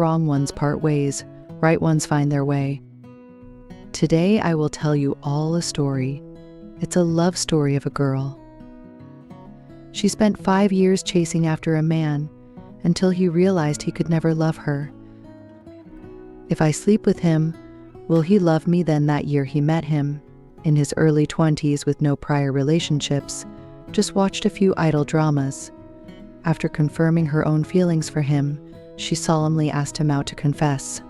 Wrong ones part ways, right ones find their way. Today I will tell you all a story. It's a love story of a girl. She spent 5 years chasing after a man until he realized he could never love her. If I sleep with him, will he love me? Then that year he met him, in his early 20s with no prior relationships, just watched a few idle dramas. After confirming her own feelings for him, she solemnly asked him out to confess.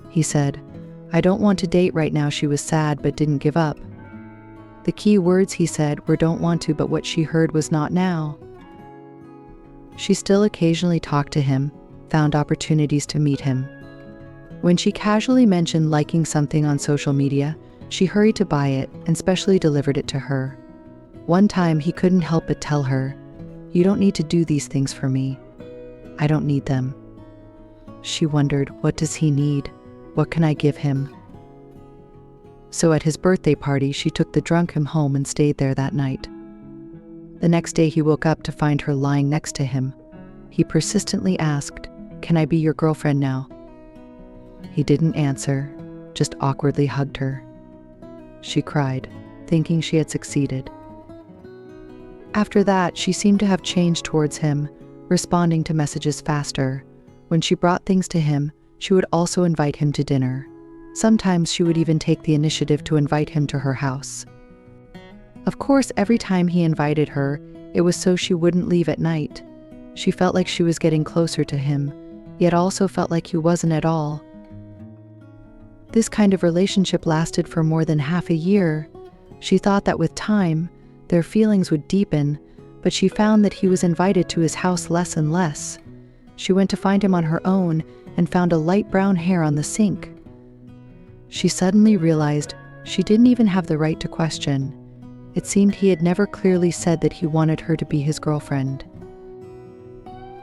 He said, "I don't want to date right now." She was sad but didn't give up. The key words he said were "don't want to," but what she heard was "not now." She still occasionally talked to him, found opportunities to meet him. When she casually mentioned liking something on social media, she hurried to buy it and specially delivered it to her. One time he couldn't help but tell her, "You don't need to do these things for me. I don't need them." She wondered, what does he need? What can I give him? So at his birthday party, she took the drunk him home and stayed there that night. The next day he woke up to find her lying next to him. He persistently asked, "Can I be your girlfriend now?" He didn't answer, just awkwardly hugged her. She cried, thinking she had succeeded. After that, she seemed to have changed towards him, responding to messages faster. When she brought things to him, she would also invite him to dinner. Sometimes she would even take the initiative to invite him to her house. Of course, every time he invited her, it was so she wouldn't leave at night. She felt like she was getting closer to him, yet also felt like he wasn't at all. This kind of relationship lasted for more than half a year. She thought that with time, their feelings would deepen, but she found that he was invited to his house less and less. She went to find him on her own and found a light brown hair on the sink. She suddenly realized she didn't even have the right to question. It seemed he had never clearly said that he wanted her to be his girlfriend.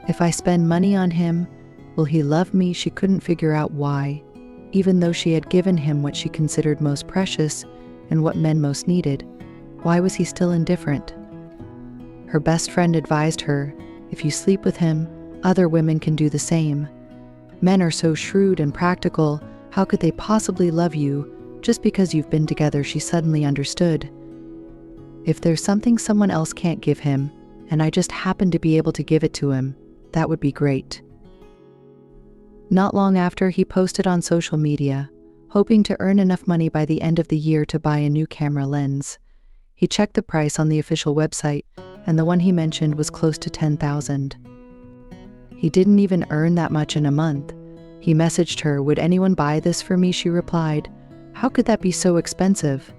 If I spend money on him, will he love me? She couldn't figure out why. Even though she had given him what she considered most precious and what men most needed, why was he still indifferent? Her best friend advised her, if you sleep with him, other women can do the same. Men are so shrewd and practical, how could they possibly love you just because you've been together? She suddenly understood. If there's something someone else can't give him, and I just happen to be able to give it to him, that would be great. Not long after, he posted on social media, hoping to earn enough money by the end of the year to buy a new camera lens. He checked the price on the official website, and the one he mentioned was close to $10,000. He didn't even earn that much in a month. He messaged her, "Would anyone buy this for me?" She replied, "How could that be so expensive?"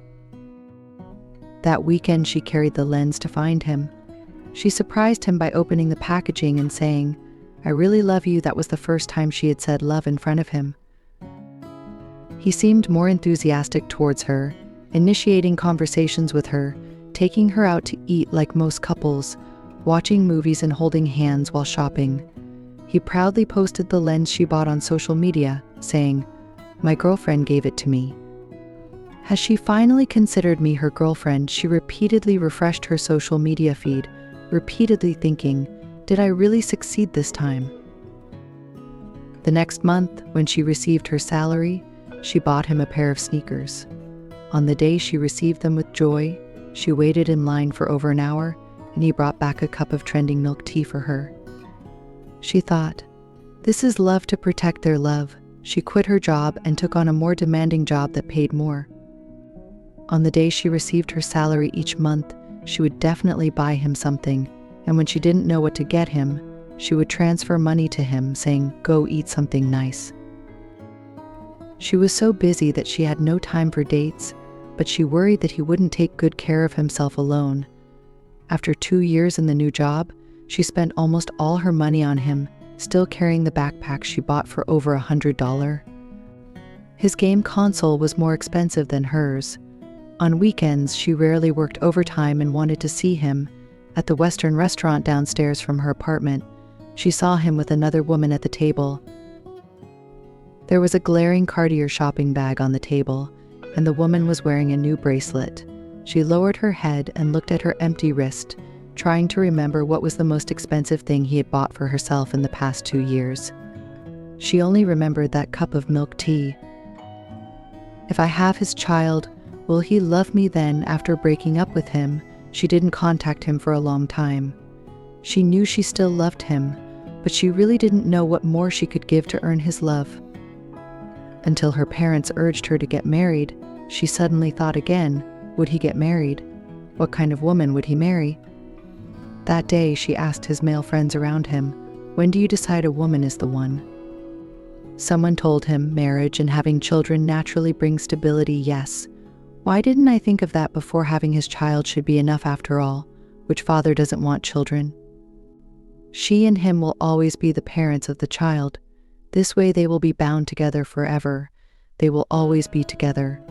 That weekend, she carried the lens to find him. She surprised him by opening the packaging and saying, "I really love you." That was the first time she had said love in front of him. He seemed more enthusiastic towards her, initiating conversations with her, taking her out to eat like most couples, watching movies and holding hands while shopping. He proudly posted the lens she bought on social media, saying, "My girlfriend gave it to me." Has she finally considered me her girlfriend? She repeatedly refreshed her social media feed, repeatedly thinking, did I really succeed this time? The next month, when she received her salary, she bought him a pair of sneakers. On the day she received them with joy, she waited in line for over an hour, and he brought back a cup of trending milk tea for her. She thought, this is love to protect their love. She quit her job and took on a more demanding job that paid more. On the day she received her salary each month, she would definitely buy him something, and when she didn't know what to get him, she would transfer money to him, saying, "Go eat something nice." She was so busy that she had no time for dates, but she worried that he wouldn't take good care of himself alone. After 2 years in the new job, she spent almost all her money on him, still carrying the backpack she bought for over $100. His game console was more expensive than hers. On weekends, she rarely worked overtime and wanted to see him. At the Western restaurant downstairs from her apartment, she saw him with another woman at the table. There was a glaring Cartier shopping bag on the table, and the woman was wearing a new bracelet. She lowered her head and looked at her empty wrist, trying to remember what was the most expensive thing he had bought for herself in the past 2 years. She only remembered that cup of milk tea. If I have his child, will he love me then? After breaking up with him, she didn't contact him for a long time. She knew she still loved him, but she really didn't know what more she could give to earn his love. Until her parents urged her to get married, she suddenly thought again, would he get married? What kind of woman would he marry? That day she asked his male friends around him, when do you decide a woman is the one? Someone told him marriage and having children naturally brings stability, yes. Why didn't I think of that before? Having his child should be enough after all. Which father doesn't want children? She and him will always be the parents of the child. This way they will be bound together forever. They will always be together.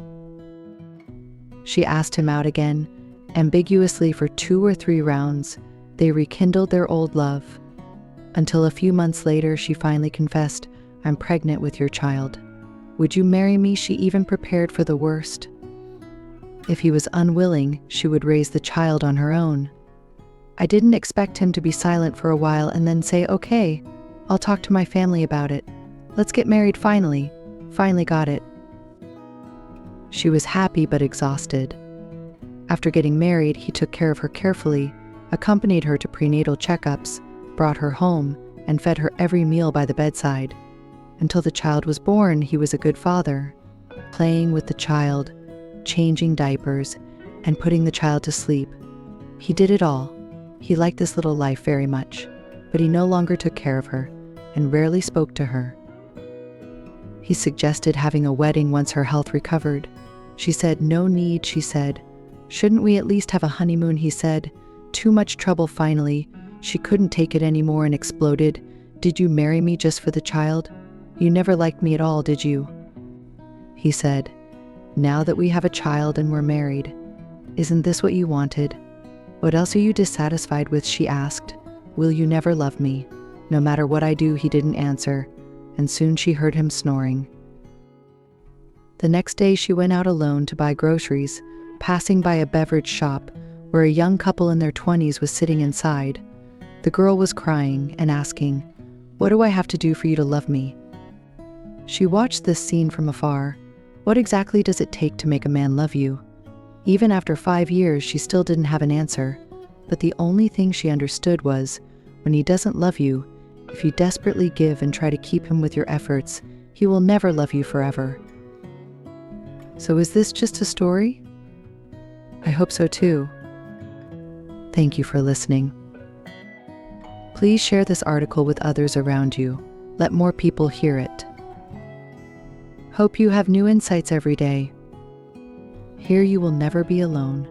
She asked him out again, ambiguously for 2 or 3 rounds. They rekindled their old love. Until a few months later she finally confessed, I'm pregnant with your child. Would you marry me? She even prepared for the worst. If he was unwilling, she would raise the child on her own. I didn't expect him to be silent for a while and then say, okay, I'll talk to my family about it. Let's get married finally. Finally got it. She was happy but exhausted. After getting married, he took care of her carefully, accompanied her to prenatal checkups, brought her home, and fed her every meal by the bedside. Until the child was born, he was a good father, playing with the child, changing diapers, and putting the child to sleep. He did it all. He liked this little life very much, but he no longer took care of her and rarely spoke to her. He suggested having a wedding once her health recovered. She said, no need, she said. Shouldn't we at least have a honeymoon, he said. Too much trouble finally. She couldn't take it anymore and exploded. Did you marry me just for the child? You never liked me at all, did you? He said, now that we have a child and we're married, isn't this what you wanted? What else are you dissatisfied with? She asked. Will you never love me? No matter what I do, he didn't answer, and soon she heard him snoring. The next day she went out alone to buy groceries, passing by a beverage shop where a young couple in their 20s was sitting inside. The girl was crying and asking, what do I have to do for you to love me? She watched this scene from afar. What exactly does it take to make a man love you? Even after 5 years, she still didn't have an answer, but the only thing she understood was, when he doesn't love you, if you desperately give and try to keep him with your efforts, he will never love you forever. So is this just a story? I hope so too. Thank you for listening. Please share this article with others around you. Let more people hear it. Hope you have new insights every day. Here you will never be alone.